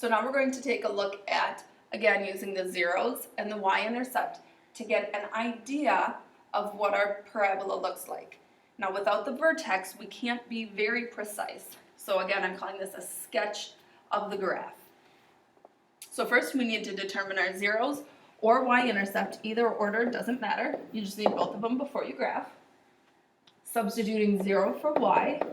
So now we're going to take a look at, again, using the zeros and the y-intercept to get an idea of what our parabola looks like. Now without the vertex, we can't be very precise. So again, I'm calling this a sketch of the graph. So first we need to determine our zeros or y-intercept. Either order doesn't matter. You just need both of them before you graph. Substituting 0 for y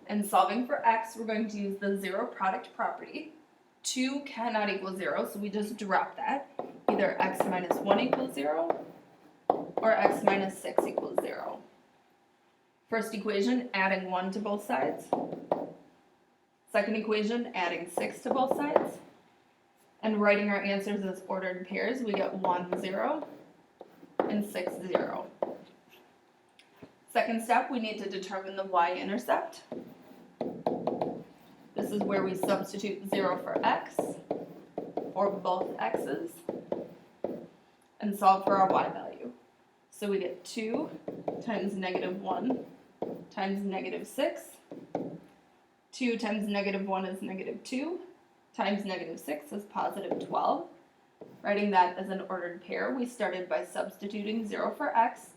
and solving for x, we're going to use the zero product property. 2 cannot equal 0, so we just drop that. Either x minus 1 equals 0 or x minus 6 equals 0. First equation, adding 1 to both sides. Second equation, adding 6 to both sides. And writing our answers as ordered pairs, we get 1, 0 and 6, 0. Second step, we need to determine the y-intercept. This is where we substitute 0 for x, or both x's, and solve for our y value. So we get 2 times negative 1 times negative 6. 2 times negative 1 is negative 2, times negative 6 is positive 12. Writing that as an ordered pair, we started by substituting 0 for x,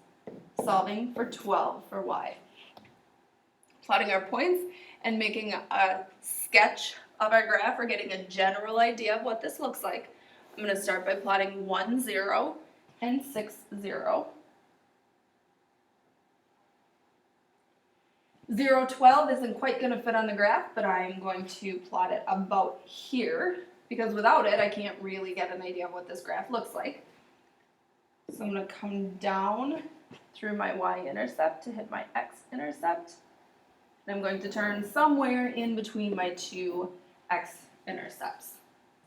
solving for 12 for y. Plotting our points and making a sketch of our graph, or getting a general idea of what this looks like. I'm going to start by plotting 1, 0 and 6, 0. 0, 12 isn't quite going to fit on the graph, but I'm going to plot it about here, because without it I can't really get an idea of what this graph looks like. So I'm going to come down through my y-intercept to hit my x-intercept. And I'm going to turn somewhere in between my two x-intercepts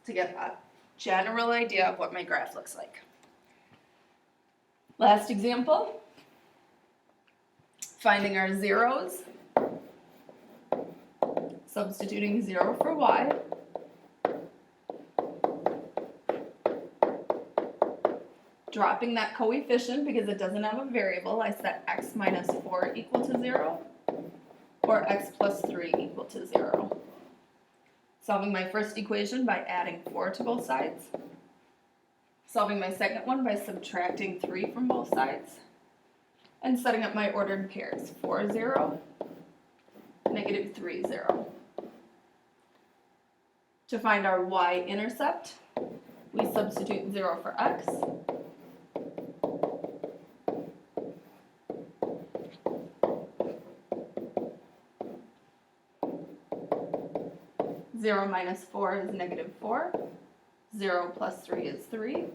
to get a general idea of what my graph looks like. Last example, finding our zeros, substituting 0 for y, dropping that coefficient because it doesn't have a variable. I set x minus 4 equal to 0, or x plus 3 equal to 0. Solving my first equation by adding 4 to both sides. Solving my second one by subtracting 3 from both sides. And setting up my ordered pairs, 4, 0, negative 3, 0. To find our y-intercept, we substitute 0 for x. Zero minus 4 is negative 4. 0 plus 3 is 3.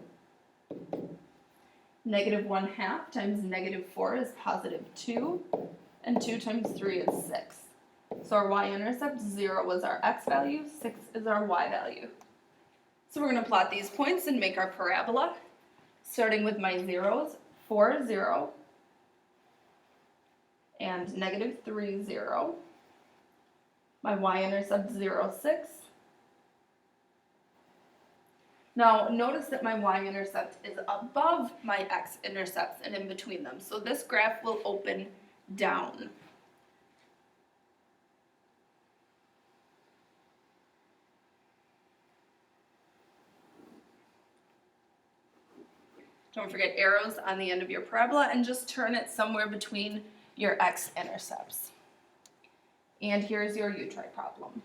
Negative 1/2 times negative 4 is positive 2. And 2 times 3 is 6. So our y-intercept, 0 was our x value, 6 is our y value. So we're going to plot these points and make our parabola, starting with my zeros, 4, 0, and negative 3, 0. My y-intercept, 0, 6. Now notice that my y-intercept is above my x-intercepts and in between them. So this graph will open down. Don't forget arrows on the end of your parabola, and just turn it somewhere between your x-intercepts. And here's your U-try problem.